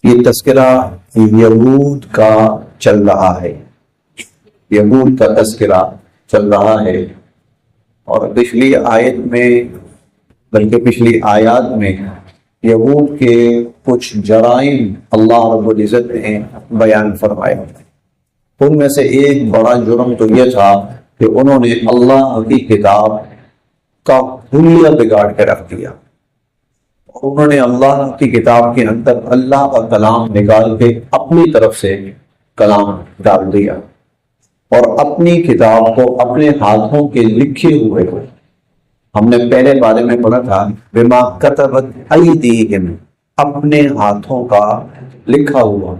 یہ تذکرہ یہود کا چل رہا ہے، یہود کا تذکرہ چل رہا ہے، اور پچھلی آیت میں بلکہ پچھلی آیات میں یہود کے کچھ جرائم اللہ رب العزت نے بیان فرمائے۔ ان میں سے ایک بڑا جرم تو یہ تھا کہ انہوں نے اللہ کی کتاب کا حلیہ بگاڑ کے رکھ دیا، اور انہوں نے اللہ کی کتاب کے اندر اللہ کا کلام نکال کے اپنی طرف سے کلام ڈال دیا، اور اپنی کتاب کو اپنے ہاتھوں کے لکھے ہوئے کو، ہم نے پہلے بارے میں پڑھا تھا بما کتبت ایدیہم، اپنے ہاتھوں کا لکھا ہوا،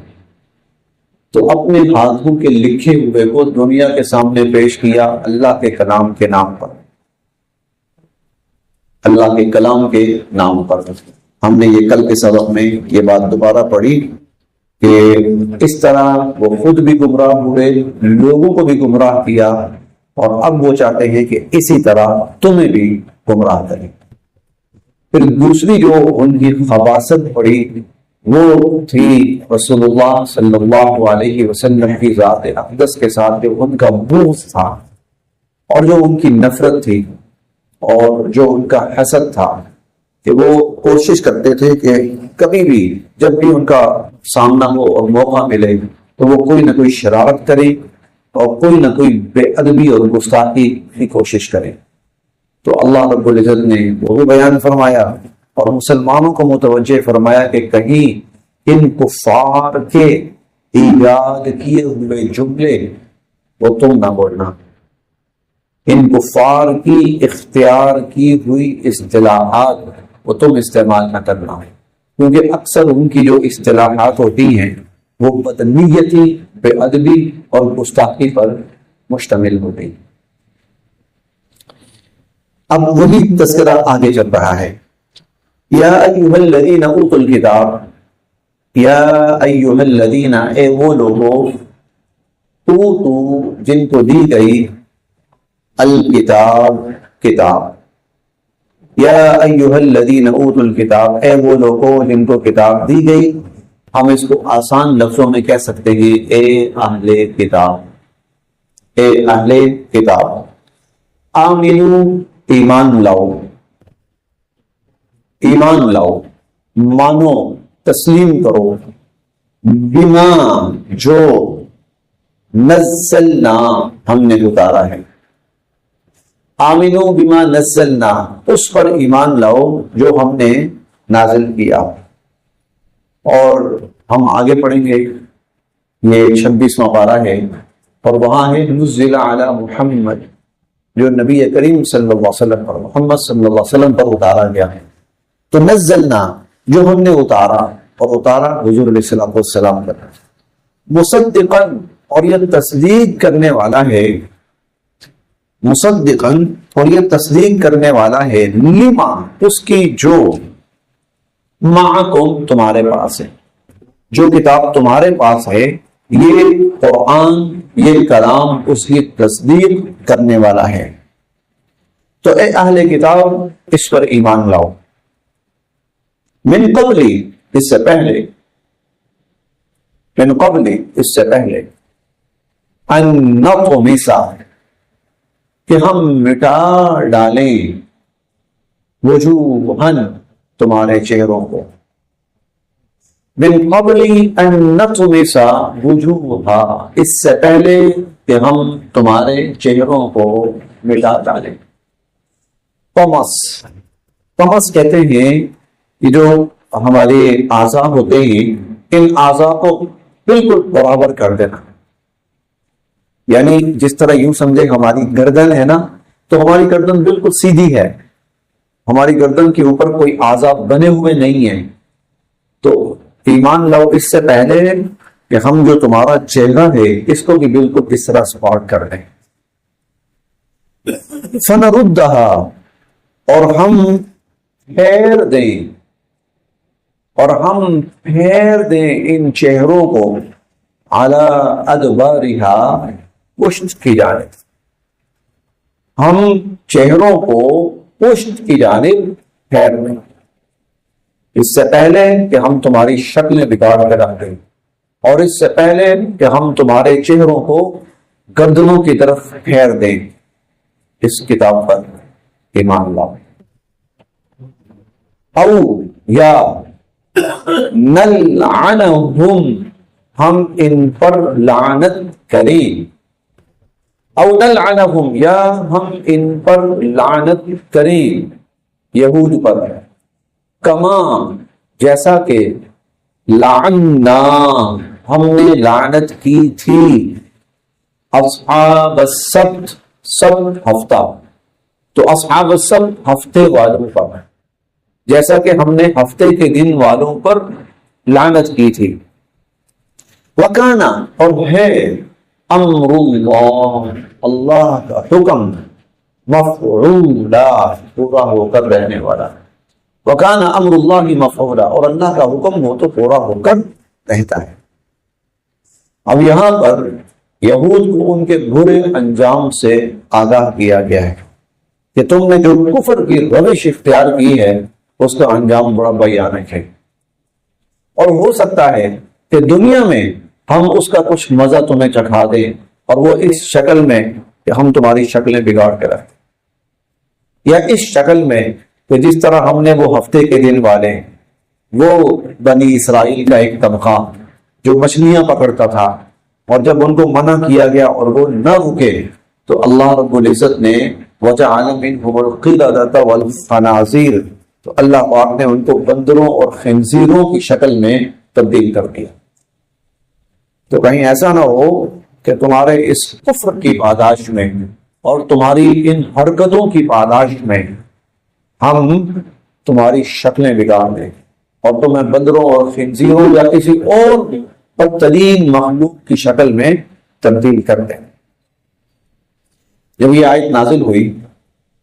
تو اپنے ہاتھوں کے لکھے ہوئے کو دنیا کے سامنے پیش کیا اللہ کے کلام کے نام پر، اللہ کے کلام کے نام پر۔ ہم نے یہ کل کے سبق میں یہ بات دوبارہ پڑھی کہ اس طرح وہ خود بھی گمراہ ہوئے، لوگوں کو بھی گمراہ کیا، اور اب وہ چاہتے ہیں کہ اسی طرح تمہیں بھی گمراہ کریں۔ پھر دوسری جو ان کی خباثت پڑی وہ تھی رسول اللہ صلی اللہ علیہ وسلم کی ذات اقدس کے ساتھ جو ان کا بغض تھا، اور جو ان کی نفرت تھی، اور جو ان کا حسد تھا، کہ وہ کوشش کرتے تھے کہ کبھی بھی جب بھی ان کا سامنا ہو اور موقع ملے تو وہ کوئی نہ کوئی شرارت کرے اور کوئی نہ کوئی بے ادبی اور گستاخی کی کوشش کرے۔ تو اللہ رب العزت نے وہ بیان فرمایا اور مسلمانوں کو متوجہ فرمایا کہ کہیں ان کفار کے ایجاد کیے ہوئے جملے وہ تم نہ بولنا، ان کفار کی اختیار کی ہوئی اصطلاحات وہ تم استعمال نہ کرنا، کیونکہ اکثر ان کی جو اصطلاحات ہوتی ہیں وہ بدنیتی، بے ادبی اور گستاخی پر مشتمل ہوتی۔ اب وہی تذکرہ آگے چل رہا ہے، یا ایھا الذین اوتوا الکتاب، یا ایھا الذین، اے وہ لوگوں، اوتوا جن کو دی گئی، الکتاب کتاب، یا ایھا الذین اوتوا الکتاب، اے وہ لوگوں جن کو کتاب دی گئی۔ ہم اس کو آسان لفظوں میں کہہ سکتے ہیں اے اہل کتاب، اے اہل کتاب، آمنو ایمان لاؤ، ایمان لاؤ، مانو، تسلیم کرو، بما جو، نزلنا ہم نے اتارا ہے، آمنو بما نزلنا اس پر ایمان لاؤ جو ہم نے نازل کیا۔ اور ہم آگے پڑھیں گے، یہ 26واں پارہ ہے، اور وہاں ہے نزل علی محمد، جو نبی کریم صلی اللہ علیہ وسلم پر، محمد صلی اللہ علیہ وسلم پر اتارا گیا ہے۔ تو نزلنا جو ہم نے اتارا، اور اتارا حضور علیہ السلام پر، مصدقا اور یہ تصدیق کرنے والا ہے، مصدقا اور یہ تصدیق کرنے والا ہے، لما اس کی جو، معکم تمہارے پاس ہے، جو کتاب تمہارے پاس ہے، یہ قرآن، یہ کلام اس کی تصدیق کرنے والا ہے۔ تو اے اہل کتاب اس پر ایمان لاؤ، من قبلی اس سے پہلے، من قبلی اس سے پہلے، ان نطمسا کہ ہم مٹا ڈالیں، وجوہن تمہارے چہروں کو، من قبل ان نطمسا وجوہا اس سے پہلے کہ ہم تمہارے چہروں کو مٹا ڈالیں۔ طمس، طمس کہتے ہیں کہ جو ہمارے اعضاء ہوتے ہیں، ان اعضاء کو بالکل برابر کر دینا، یعنی جس طرح یوں سمجھے ہماری گردن ہے نا، تو ہماری گردن بالکل سیدھی ہے، ہماری گردن کے اوپر کوئی اعضاء بنے ہوئے نہیں ہیں۔ تو ایمان لاؤ اس سے پہلے کہ ہم جو تمہارا چہرہ ہے اس کو بھی بالکل اس طرح سپورٹ کر دیں۔ فنردھا اور ہم پھیر دیں، اور ہم پھیر دیں ان چہروں کو، علی ادبارہا پشت کی جانب، ہم چہروں کو پشت کی جانب پھیر دیں۔ اس سے پہلے کہ ہم تمہاری شکلیں بگاڑ کر رکھ دیں، اور اس سے پہلے کہ ہم تمہارے چہروں کو گردنوں کی طرف پھیر دیں، اس کتاب پر ایمان لاؤ۔ او یا نلعنہم، ہم ان پر لعنت کریں، او نلعنہم، یا ہم ان پر لعنت کریں، یہود پر، کما جیسا کہ لعنا ہم نے لعنت کی تھی اصحاب السبت، سبت ہفتہ، تو اصحاب السبت ہفتے والوں پر، جیسا کہ ہم نے ہفتے کے دن والوں پر لعنت کی تھی۔ وکانا، اور ہے، امر اللہ، اللہ کا حکم، مفعولا، پورا ہو کر رہنے والا۔ وکانا امر اللہ مفعولا، اور اللہ کا حکم ہو تو پورا ہو کر رہتا ہے۔ اب یہاں پر یہود کو ان کے برے انجام سے آگاہ کیا گیا ہے کہ تم نے جو کفر کی روش اختیار کی ہے اس کا انجام بڑا بھیانک ہے، اور ہو سکتا ہے کہ دنیا میں ہم اس کا کچھ مزہ تمہیں چکھا دیں، اور وہ اس شکل میں کہ ہم تمہاری شکلیں بگاڑ کے رکھیں، یا اس شکل میں کہ جس طرح ہم نے وہ ہفتے کے دن والے، وہ بنی اسرائیل کا ایک طبقہ جو مچھلیاں پکڑتا تھا، اور جب ان کو منع کیا گیا اور وہ نہ رکے تو اللہ رب العزت نے وَجَعَلَ مِنْهُمُ الْقِرَدَةَ وَالْخَنَازِيرَ، تو اللہ پاک نے ان کو بندروں اور خنزیروں کی شکل میں تبدیل کر دیا۔ تو کہیں ایسا نہ ہو کہ تمہارے اس کفر کی پاداش میں اور تمہاری ان حرکتوں کی پاداش میں ہم تمہاری شکلیں بگاڑ دیں اور تمہیں بندروں اور خنزیروں یا کسی اور بدترین مخلوق کی شکل میں تبدیل کر دیں۔ جب یہ آیت نازل ہوئی،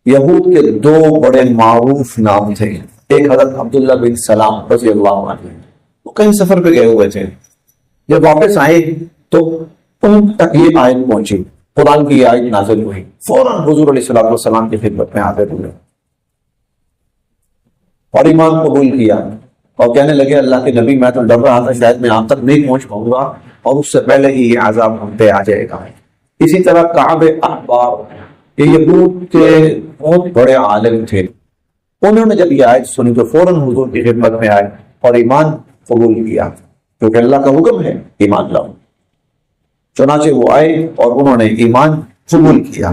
یہود کے دو بڑے معروف نام تھے، ایک حضرت عبداللہ بن سلام رضی اللہ عنہ، وہ کہیں سفر پہ گئے ہوئے تھے، جب واپس آئے تو ان تک یہ آیت پہنچی، قرآن کی یہ آیت نازل ہوئی، فوراً حضور علیہ السلام کی خدمت میں حاضر ہوئے اور ایمان قبول کیا، اور کہنے لگے اللہ کے نبی میں تو ڈر رہا تھا شاید میں آپ تک نہیں پہنچ پاؤں گا اور اس سے پہلے ہی یہ عذاب ہم پہ آ جائے گا۔ اسی طرح کعب احبار، یہ یہود کے بہت بڑے عالم تھے، انہوں نے جب یہ آیت سنی تو فوراً حضور کی خدمت میں آئے اور ایمان قبول کیا، کیونکہ اللہ کا حکم ہے ایمان لاؤ۔ چنانچہ وہ آئے اور انہوں نے ایمان قبول کیا۔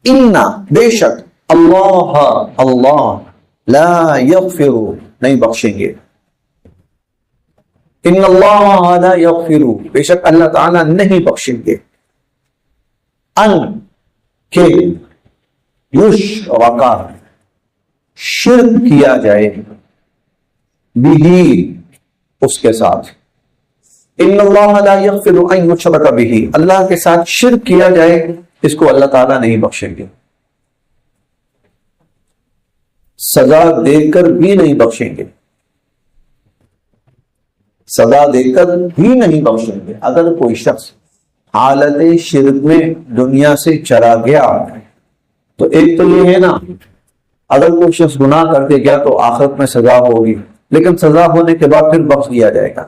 اِنَّا، بے شک، اللہ لا یغفر، نہیں بخشیں گے، ان اللہ لا یغفر، بے شک اللہ تعالیٰ نہیں بخشیں گے، ان کہ یشرک، شرک کیا جائے، بھی اس کے ساتھ، ان اللہ لا یغفر ان یشرک بھی، اللہ کے ساتھ شرک کیا جائے اس کو اللہ تعالیٰ نہیں بخشیں گے، سزا دے کر بھی نہیں بخشیں گے، سزا دے کر بھی نہیں بخشیں گے۔ اگر کوئی شخص حالت شرک میں دنیا سے چلا گیا تو ایک تو یہ ہے نا، اگر کوئی شخص گناہ کر کے گیا تو آخرت میں سزا ہوگی، لیکن سزا ہونے کے بعد پھر بخش دیا جائے گا،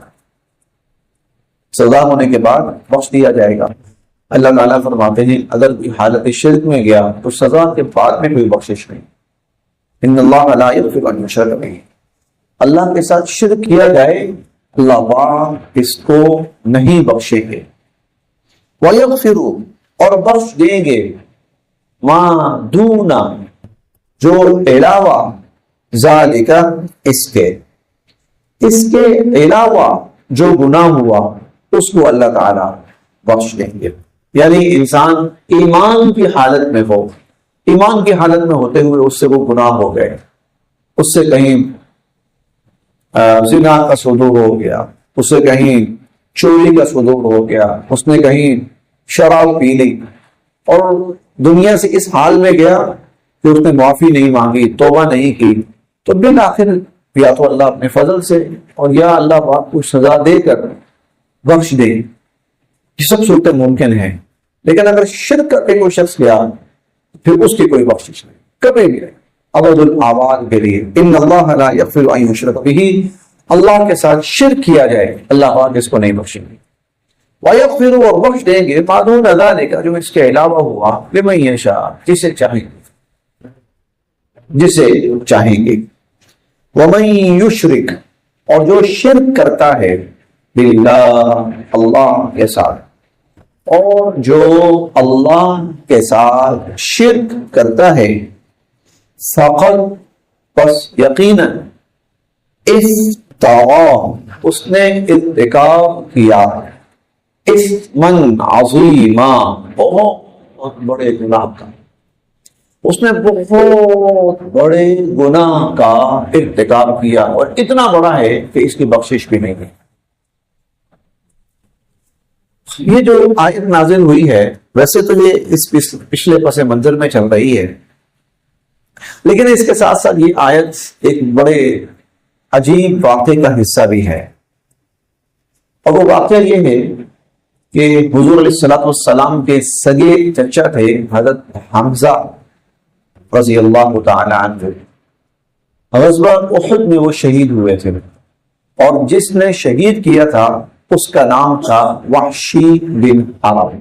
سزا ہونے کے بعد بخش دیا جائے گا۔ اللہ تعالیٰ فرماتے ہیں اگر کوئی حالت شرک میں گیا تو سزا کے بعد میں کوئی بخشش نہیں، ان اللہ لا یغفر ان یشرک بہ، اللہ کے ساتھ شرک کیا جائے اللہ پاک اس کو نہیں بخشیں گے، وَيَغْفِرُ، اور بخش دیں گے، ما دون، جو علاوہ، ذالک، اس کے علاوہ جو گناہ ہوا اس کو اللہ تعالیٰ بخش دیں گے۔ یعنی انسان ایمان کی حالت میں ہو، ایمان کی حالت میں ہوتے ہوئے اس سے وہ گناہ ہو گئے، اس سے کہیں زنا کا صدور ہو گیا، اس سے کہیں چوری کا صدور ہو گیا، اس نے کہیں شراب پی لی اور دنیا سے اس حال میں گیا کہ اس نے معافی نہیں مانگی، توبہ نہیں کی، تو بالآخر یا تو اللہ اپنے فضل سے اور یا اللہ پاک کو سزا دے کر بخش دے، یہ سب صورتیں ممکن ہیں۔ لیکن اگر شرک کر کے کوئی شخص گیا پھر اس کی کوئی بخشش نہیں، کبھی بھی نہیں، ابد الآباد کے لیے، ان اللہ لا یغفر ان یشرک بہ، اللہ کے ساتھ شرک کیا جائے اللہ پاک اس کو نہیں بخشیں گے، وَيَغْفِرُ، اور بخش دیں گے، مَا دُونَ ذَلِكَ، جو اس کے علاوہ ہوا، لِمَن یشاء، جسے چاہیں گے، جسے چاہیں گے، وَمَن یشرک، اور جو شرک کرتا ہے، باللہ، اللہ کے ساتھ، اور جو اللہ کے ساتھ شرک کرتا ہے، فقط، پس یقیناً، استطاع، اس نے ارتکاب کیا، اسمن عظیما، بہت بڑے گناہ کا، اس نے بہت بڑے گناہ کا ارتکاب کیا، اور اتنا بڑا ہے کہ اس کی بخشش بھی نہیں ہے۔ یہ جو آیت نازل ہوئی ہے، ویسے تو یہ اس پچھلے پس منظر میں چل رہی ہے، لیکن اس کے ساتھ ساتھ یہ آیت ایک بڑے عجیب واقعے کا حصہ بھی ہے، اور وہ واقعہ یہ ہے کہ حضور علیہ الصلوۃ والسلام کے سگے چچا تھے حضرت حمزہ رضی اللہ تعالی عنہ، غزوہ احد میں وہ شہید ہوئے تھے، اور جس نے شہید کیا تھا اس کا نام تھا وحشی بن حرب،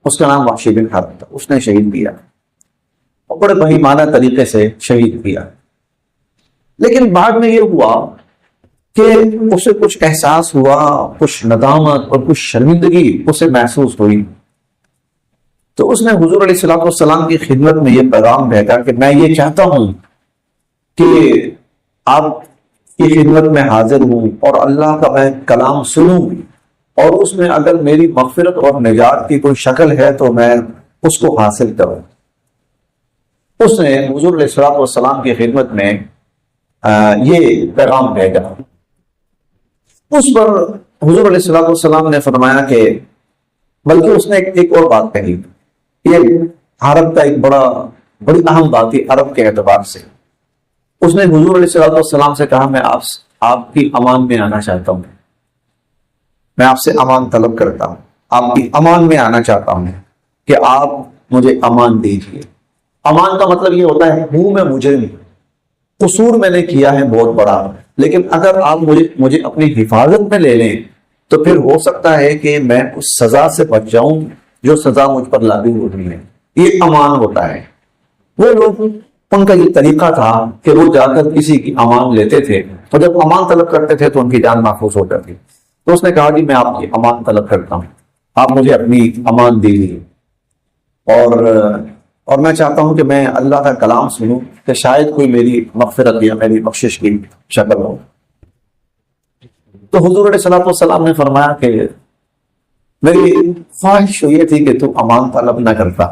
اس کا نام وحشی بن حرب تھا، اس نے شہید کیا اور بڑے بہیمانہ طریقے سے شہید کیا۔ لیکن بعد میں یہ ہوا کہ اسے کچھ احساس ہوا، کچھ ندامت اور کچھ شرمندگی اسے محسوس ہوئی، تو اس نے حضور علیہ الصلوۃ والسلام کی خدمت میں یہ پیغام بھیجا کہ میں یہ چاہتا ہوں کہ آپ کی خدمت میں حاضر ہوں اور اللہ کا میں کلام سنوں، اور اس میں اگر میری مغفرت اور نجات کی کوئی شکل ہے تو میں اس کو حاصل کروں۔ اس نے حضور علیہ الصلوۃ والسلام کی خدمت میں یہ پیغام بھیجا۔ اس پر حضور علیہ الصلوۃ والسلام نے فرمایا کہ، بلکہ اس نے ایک اور بات کہی، یہ عرب کا ایک بڑی اہم بات تھی عرب کے اعتبار سے۔ اس نے حضور علیہ الصلوۃ والسلام سے کہا، میں آپ کی امان میں آنا چاہتا ہوں، میں آپ سے امان طلب کرتا ہوں، آپ کی امان میں آنا چاہتا ہوں کہ آپ مجھے امان دیجیے۔ امان کا مطلب یہ ہوتا ہے ہوں میں مجرم، قصور میں نے کیا ہے بہت بڑا، لیکن اگر آپ مجھے اپنی حفاظت میں لے لیں تو پھر ہو سکتا ہے کہ میں اس سزا سے بچ جاؤں جو سزا مجھ پر لاگو ہو رہی ہے، یہ امان ہوتا ہے۔ وہ لوگ، ان کا یہ طریقہ تھا کہ وہ جا کر کسی کی امان لیتے تھے، اور جب امان طلب کرتے تھے تو ان کی جان محفوظ ہو جاتی۔ تو اس نے کہا کہ میں آپ کی امان طلب کرتا ہوں، آپ مجھے اپنی امان دیجیے، اور میں چاہتا ہوں کہ میں اللہ کا کلام سنوں کہ شاید کوئی میری مغفرت یا میری بخشش کی شکل ہو۔ تو حضور علیہ الصلوۃ والسلام نے فرمایا کہ میری خواہش یہ تھی کہ تو امان طلب نہ کرتا،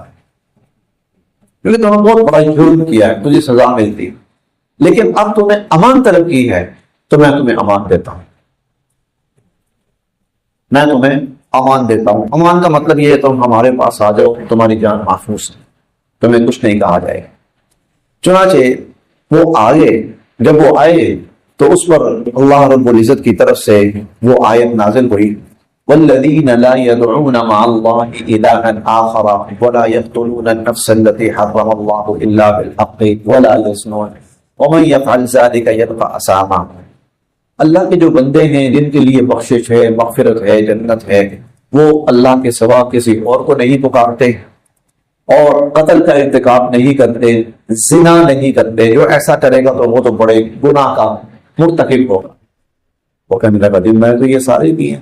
کیونکہ تم نے بہت بڑا جرم کیا ہے، تجھے سزا ملتی، لیکن اب تم نے امان طلب کی ہے تو میں تمہیں امان دیتا ہوں، میں تمہیں امان دیتا ہوں۔ امان کا مطلب یہ ہے تم ہمارے پاس آ جاؤ، تمہاری جان محفوظ ہے، تمہیں کچھ نہیں کہا جائے۔ چنانچہ وہ آگے، جب وہ آئے تو اس پر اللہ رب العزت کی طرف سے وہ آیت نازل ہوئی، والذین لا يدعون مع اللہ الہا آخر ولا يقتلون النفس التي حرم اللہ الا بالحق ولا يزنون ومن يفعل ذلك يلقى اثاما۔ اللہ کے جو بندے ہیں جن کے لیے بخشش ہے، مغفرت ہے، جنت ہے، وہ اللہ کے سوا کسی اور کو نہیں پکارتے، اور قتل کا ارتکاب نہیں کرتے، زنا نہیں کرتے۔ جو ایسا کرے گا تو وہ تو بڑے گناہ کا مرتکب ہوگا۔ وہ کہنے لگا جی میں تو یہ سارے بھی ہیں،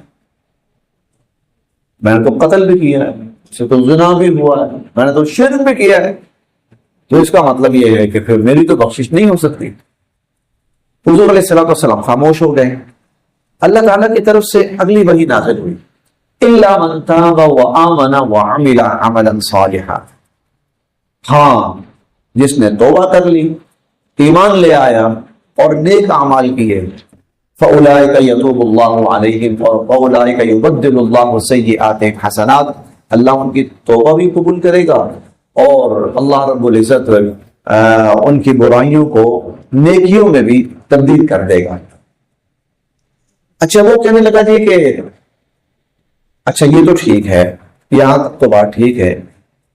میں نے تو قتل بھی کیا ہے، سے تو زنا بھی ہوا ہے، میں نے تو شرک بھی کیا ہے، تو اس کا مطلب یہ ہے کہ پھر میری تو بخشش نہیں ہو سکتی۔ حضور علیہ الصلوۃ والسلام خاموش ہو گئے۔ اللہ تعالیٰ کی طرف سے اگلی وحی نازل ہوئی، الا من تاب وآمن وعمل عملا صالحا، ہاں جس نے توبہ کر لی، ایمان لے آیا اور نیک اعمال کیے، فاولئک یتوب اللہ علیہم واولئک یبدل اللہ سیئاتہم حسنات، اللہ ان کی توبہ بھی قبول کرے گا اور اللہ رب العزت ان کی برائیوں کو نیکیوں میں بھی تبدیل کر دے گا۔ اچھا وہ کہنے لگا جی کہ اچھا یہ تو ٹھیک ہے، یہاں تک تو بات ٹھیک ہے،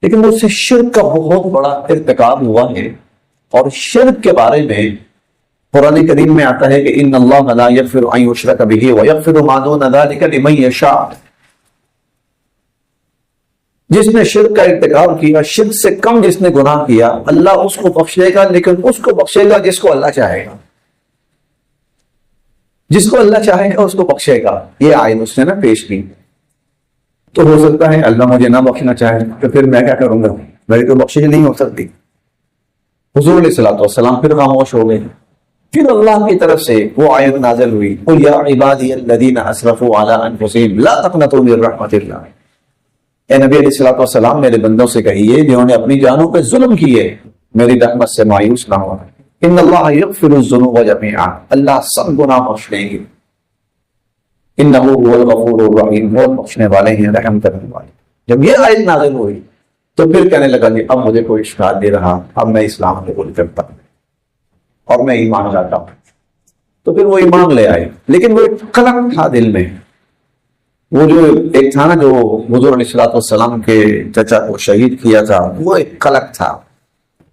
لیکن مجھ سے شرک کا بہت بڑا ارتکاب ہوا ہے، اور شرک کے بارے میں قرآن کریم میں آتا ہے کہ ان اللہ لا یغفر ان یشرک بہ ویغفر ما دون ذلک لمن یشاء. جس نے شرک کا ارتکاب کیا، شرک سے کم جس نے گناہ کیا، اللہ اس کو بخشے گا، لیکن اس کو بخشے گا جس کو اللہ چاہے گا. جس کو اللہ چاہے گا اس کو بخشے گا. یہ آیت اس نے نا پیش کی. تو ہو سکتا ہے اللہ مجھے نہ بخشنا چاہے تو پھر میں کیا کروں گا؟ میری تو بخشش نہیں ہو سکتی. حضور علیہ الصلوۃ والسلام پھر خاموش ہو گئے. پھر اللہ کی طرف سے وہ آیت نازل ہوئی، قل یا عبادی الذین اسرفوا علی انفسہم لا تقنطوا من رحمت اللہ. اے نبی علیہ الصلوۃ والسلام میرے بندوں سے کہیے جنہوں نے اپنی جانوں پہ ظلم کیے، میری رحمت سے مایوس نہ ہو. ان اللہ یغفر الذنوب جميعا، اللہ سب گناہ بخش دیں گے. انہ هو الغفور الرحیم، وہ بخشنے والے ہیں، رحم کرنے والے. جب یہ آیت نازل ہوئی تو پھر کہنے لگا کہ اب مجھے کوئی اشکال نہیں رہا، اب میں اسلام قبول کرتا ہوں اور میں ایمان لاتا ہوں. تو پھر وہ ایمان لے آئے، لیکن وہ ایک قلق تھا دل میں. وہ جو ایک تھا نا جو حضور علیہ الصلوۃ والسلام کے چچا کو شہید کیا تھا، وہ ایک قلق تھا.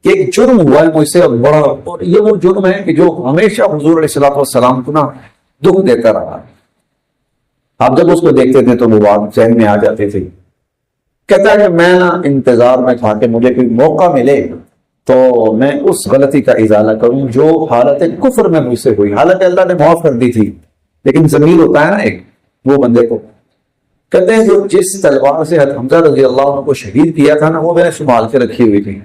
ایک جرم ہوا ہے مجھ سے بڑا، اور یہ وہ جرم ہے کہ جو ہمیشہ حضور علیہ الصلوۃ والسلام کو نا دکھ دیتا رہا. آپ جب اس کو دیکھتے تھے تو وہ بات ذہن میں آ جاتی تھی. کہتا ہے کہ میں نا انتظار میں تھا کہ مجھے کوئی موقع ملے تو میں اس غلطی کا ازالہ کروں جو حالت کفر میں مجھ سے ہوئی. حالت اللہ نے معاف کر دی تھی، لیکن ضمیر ہوتا ہے نا ایک، وہ بندے کو. کہتے ہیں جو جس تلوار سے حضرت حمزہ رضی اللہ عنہ کو شہید کیا تھا نا، وہ میں نے سنبھال کے رکھی ہوئی تھی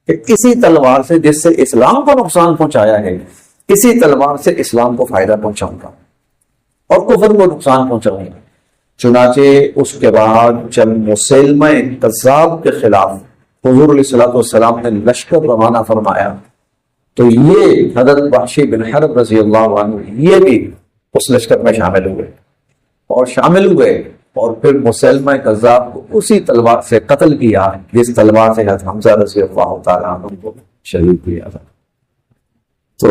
کہ کسی تلوار سے جس سے اسلام کو نقصان پہنچایا ہے، اسی تلوار سے اسلام کو فائدہ پہنچاؤں گا اور کفر کو نقصان پہنچاؤں گا. چنانچہ اس کے بعد جب مسیلمہ کذاب کے خلاف حضور علیہ الصلوۃ والسلام نے لشکر روانہ فرمایا تو یہ حضرت وحشی بن حرب رضی اللہ عنہ یہ بھی اس لشکر میں شامل ہوئے اور پھر مسیلمہ کذاب کو اسی تلوار سے قتل کیا جس تلوار سے حضرت حمزہ رضی اللہ تعالیٰ عنہ کو شہید کیا تھا. تو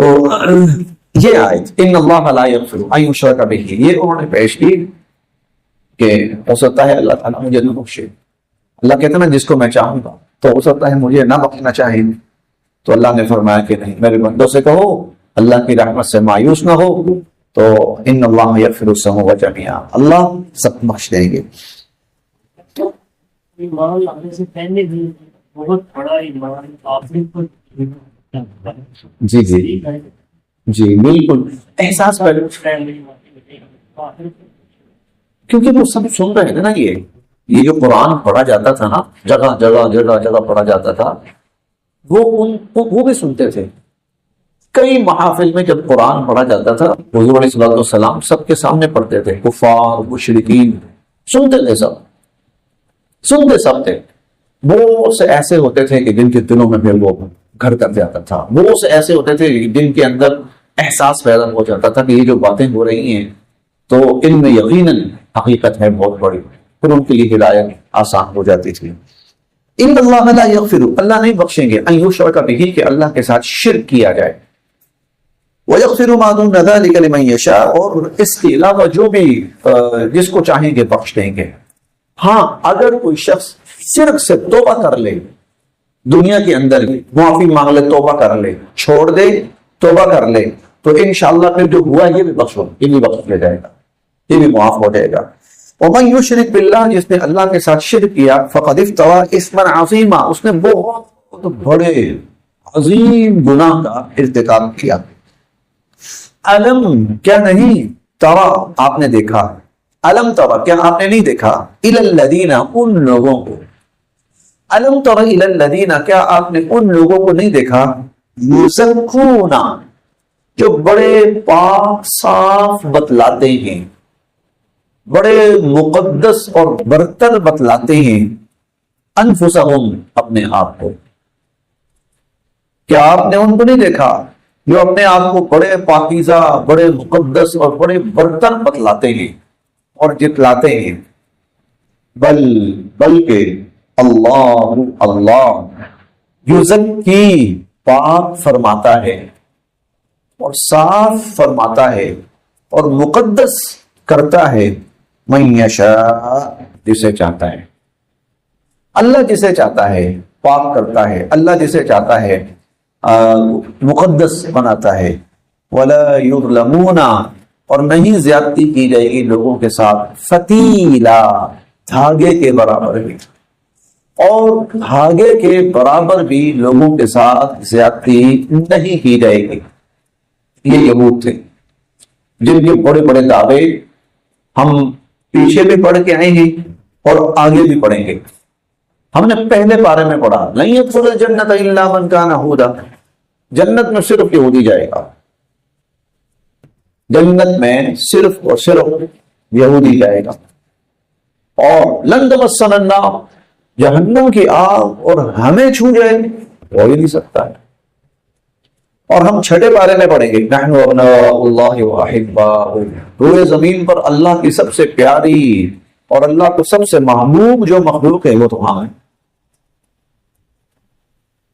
یہ آیت ان اللہ لا یغفر ان یشرک بہ، یہ انہوں نے پیش کی کہ ہو سکتا ہے اللہ تعالیٰ مجھے نہ بخشے. اللہ کہتا ہے نا جس کو میں چاہوں گا، تو ہو سکتا ہے مجھے نہ بخشنا چاہے. تو اللہ نے فرمایا کہ نہیں، میرے بندوں سے کہو اللہ کی رحمت سے مایوس نہ ہو، تو ان اللہ یغفر الذنوب جميعا، اللہ سب بخش دیں گے. تو ایمان لانے سے پہلے بھی بہت بڑا ایمان آپ نے جی جی جی بالکل احساس پہلے، کیونکہ وہ سب سن رہے تھے نا. یہ جو قرآن پڑھا جاتا تھا نا، جگہ جگہ جگہ جگہ پڑھا جاتا تھا، وہ بھی سنتے تھے. کئی محافل میں جب قرآن پڑھا جاتا تھا حضور علیہ الصلوۃ والسلام سب کے سامنے پڑھتے تھے. کفار مشرکین سنتے تھے، سنتے سب تھے. بہت سے ایسے ہوتے تھے کہ جن کے دلوں میں پھر وہ گھر کر جاتا تھا. بہت سے ایسے ہوتے تھے جن کے اندر احساس پیدا ہو جاتا تھا کہ یہ جو باتیں ہو رہی ہیں تو ان میں یقیناً حقیقت ہے بہت بڑی. پھر ان کے لیے ہدایت آسان ہو جاتی تھی. ان اللہ لا یغفر، اللہ نہیں بخشیں گے، ان یشرک بہ، کہ اللہ کے ساتھ شرک کیا جائے. وَيَغْفِرُ مَا دُونَ ذَلِكَ لِمَن يَشَاءُ، اور اس کے علاوہ جو بھی جس کو چاہیں گے بخش دیں گے. ہاں اگر کوئی شخص شرک سے توبہ کر لے، دنیا کے اندر ہی معافی مانگ لے، توبہ کر لے، چھوڑ دے، توبہ کر لے، تو انشاءاللہ پھر جو ہوا یہ بھی بخش لیا جائے گا، یہ بھی معاف ہو جائے گا. وَمَن يُشْرِكْ بِاللَّهِ، جس نے اللہ کے ساتھ شرک کیا، فَقَدِ افْتَرَىٰ إِثْمًا عَظِيمًا، اس نے بہت بڑے عظیم گناہ کا ارتکاب کیا. علم کیا نہیں، ترا آپ نے دیکھا، علم ترا کیا آپ نے نہیں دیکھا، الی الذین ان لوگوں کو، علم ترا الی الذین کیا آپ نے ان لوگوں کو نہیں دیکھا، یزکون جو بڑے پاک صاف بتلاتے ہیں، بڑے مقدس اور برتر بتلاتے ہیں، انفسہم اپنے آپ کو. کیا آپ نے ان کو نہیں دیکھا جو اپنے آپ کو بڑے پاکیزہ، بڑے مقدس اور بڑے برتر بتلاتے ہیں اور جتلاتے ہیں؟ بلکہ اللہ یزکی پاک فرماتا ہے اور صاف فرماتا ہے اور مقدس کرتا ہے من یشاء، جسے چاہتا ہے. اللہ جسے چاہتا ہے پاک کرتا ہے، اللہ جسے چاہتا ہے مقدس بناتا ہے. وَلَا يُظْلَمُونَ اور نہیں زیادتی کی جائے گی لوگوں کے ساتھ فتیلا دھاگے کے برابر بھی, اور دھاگے کے برابر بھی لوگوں کے ساتھ زیادتی نہیں کی جائے گی. یہ یہود تھے جن کے بڑے بڑے دعوے ہم پیچھے بھی پڑھ کے آئیں گے اور آگے بھی پڑھیں گے. ہم نے پہلے پارے میں پڑھا نہیں يدخل الجنة الا من كان هودا, جنت میں صرف یہودی جائے گا, جنت میں صرف اور صرف یہودی جائے گا. اور لن تمسنا النار, جہنم کی آگ اور ہمیں چھو جائے ہو ہی نہیں سکتا ہے. اور ہم چھٹے پارے میں پڑھیں گے نحن ابناء اللہ واحباؤہ, روئے زمین پر اللہ کی سب سے پیاری اور اللہ کو سب سے محبوب جو مخلوق ہے وہ تو ہم ہیں.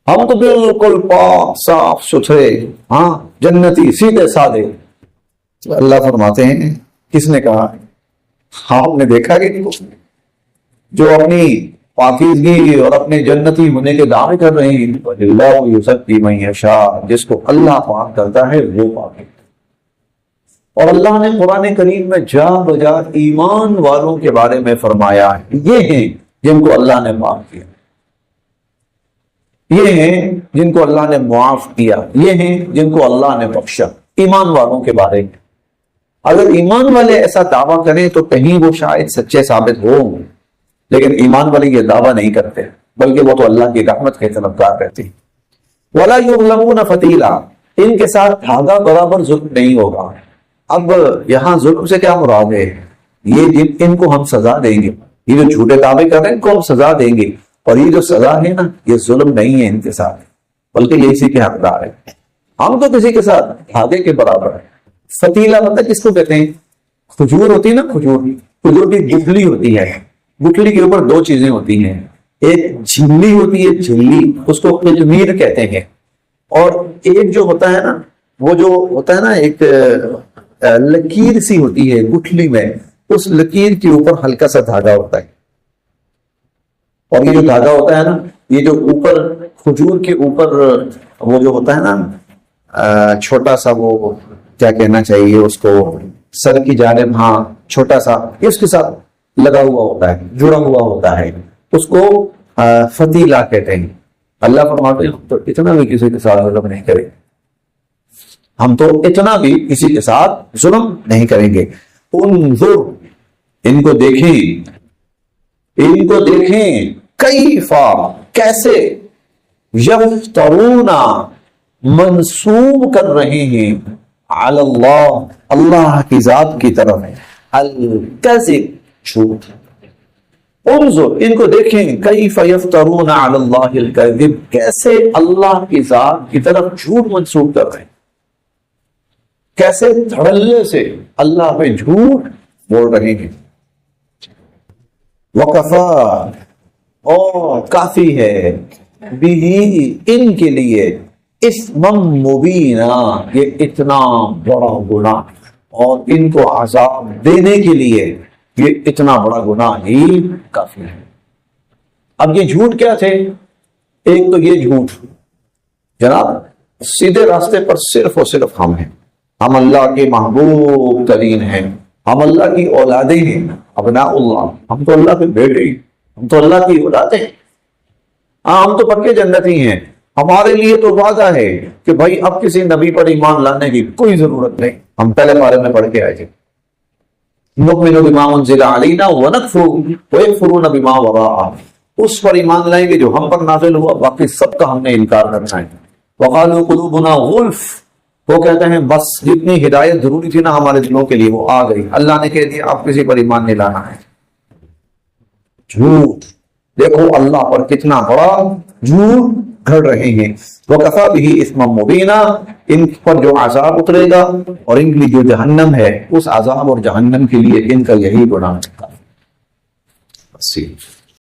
ہم تو بالکل پاک صاف ستھرے, ہاں جنتی سیدھے سادے. اللہ فرماتے ہیں کس نے کہا؟ آپ نے دیکھا کہ جو اپنی پاکیزگی اور اپنے جنتی ہونے کے دعوے کر رہے ہیں, اللہ یزکی من یشاء, جس کو اللہ پاک کرتا ہے وہ پاک ہے. اور اللہ نے قرآن کریم میں جا بجا ایمان والوں کے بارے میں فرمایا یہ ہیں جن کو اللہ نے معاف کیا, یہ ہیں جن کو اللہ نے معاف کیا, یہ ہیں جن کو اللہ نے بخشا. ایمان والوں کے بارے میں اگر ایمان والے ایسا دعویٰ کریں تو کہیں وہ شاید سچے ثابت ہوں, لیکن ایمان والے یہ دعویٰ نہیں کرتے بلکہ وہ تو اللہ کی رحمت کے طلبگار رہتے ہیں. وَلَا يُظْلَمُونَ فَتِيلًا, ان کے ساتھ دھاگا برابر ظلم نہیں ہوگا. اب یہاں ظلم سے کیا مراد ہے؟ یہ ان کو ہم سزا دیں گے, یہ جو جھوٹے دعوے کر رہے ہیں ان کو ہم سزا دیں گے, اور یہ جو سزا ہے نا یہ ظلم نہیں ہے ان کے ساتھ, بلکہ یہ اسی کے حقدار ہے. ہم تو کسی کے ساتھ دھاگے کے برابر ہے. فتیلہ مطلب کس کو کہتے ہیں؟ کھجور ہوتی ہے نا, کھجور کی گٹھلی ہوتی ہے, گٹھلی کے اوپر دو چیزیں ہوتی ہیں, ایک جھلی ہوتی ہے, جھلی اس کو قزمیر کہتے ہیں, اور ایک جو ہوتا ہے نا وہ جو ہوتا ہے نا ایک لکیر سی ہوتی ہے گٹھلی میں, اس لکیر کے اوپر ہلکا سا دھاگا ہوتا ہے. اور یہ جو دھاگا ہوتا ہے نا یہ جو اوپر کھجور کے اوپر وہ جو ہوتا ہے نا چھوٹا سا, وہ کیا کہنا چاہیے اس کو, سر کی جانب, ہاں چھوٹا سا, اس کے ساتھ لگا ہوا ہوتا ہے, جڑا ہوا ہوتا ہے, اس کو فتیلہ کہتے ہیں. اللہ فرماتے ہیں تو اتنا بھی کسی کے ساتھ ظلم نہیں کریں, ہم تو اتنا بھی کسی کے ساتھ ظلم نہیں کریں گے. انظر, ان کو دیکھیں, ان کو دیکھیں, کیفا کیسے, یفترون منسوب کر رہے ہیں, علی اللہ اللہ کی ذات کی طرف, الکذب جھوٹ. انظر ان کو دیکھیں, کیف یفترون علی اللہ الکذب, کیسے اللہ کی ذات کی طرف جھوٹ منسوب کر رہے ہیں, کیسے دھڑلے سے اللہ پہ جھوٹ بول رہے ہیں. وَكَفَى, اور کافی ہے, بھی ان کے لیے, اثمًا مبینا, یہ اتنا بڑا گناہ, اور ان کو عذاب دینے کے لیے یہ اتنا بڑا گناہ ہی کافی ہے. اب یہ جھوٹ کیا تھے؟ ایک تو یہ جھوٹ جناب سیدھے راستے پر صرف اور صرف ہم ہیں, ہم اللہ کے محبوب ترین ہیں, ہم اللہ کی اولادیں ہیں, ابناء اللہ, ہم تو اللہ کے بیٹے, ہم تو اللہ کی اولادیں ہیں, ہم تو پکے جنتی ہیں. ہمارے لیے تو وعدہ ہے کہ بھائی اب کسی نبی پر ایمان لانے کی کوئی ضرورت نہیں. ہم پہلے بارے میں پڑھ کے آئے تھے, نؤمن بما انزل علینا ونکفر ویکفرون بما وراءہ, اس پر ایمان لائیں گے جو ہم پر نازل ہوا, باقی سب کا ہم نے انکار کرنا ہے. وقالوا قلوبنا غلف, وہ کہتے ہیں بس جتنی ہدایت ضروری تھی نا ہمارے دلوں کے لیے وہ آ گئی, اللہ نے کہہ دیا آپ کسی پر ایمان نہیں لانا ہے. جھوٹ, دیکھو اللہ پر کتنا بڑا جھوٹ گھڑ رہے ہیں. وَكَفَى بِهِ اِثْمًا مُبِينًا, ان پر جو عذاب اترے گا اور ان کے لیے جو جہنم ہے اس عذاب اور جہنم کے لیے ان کا یہی گناہ ہے.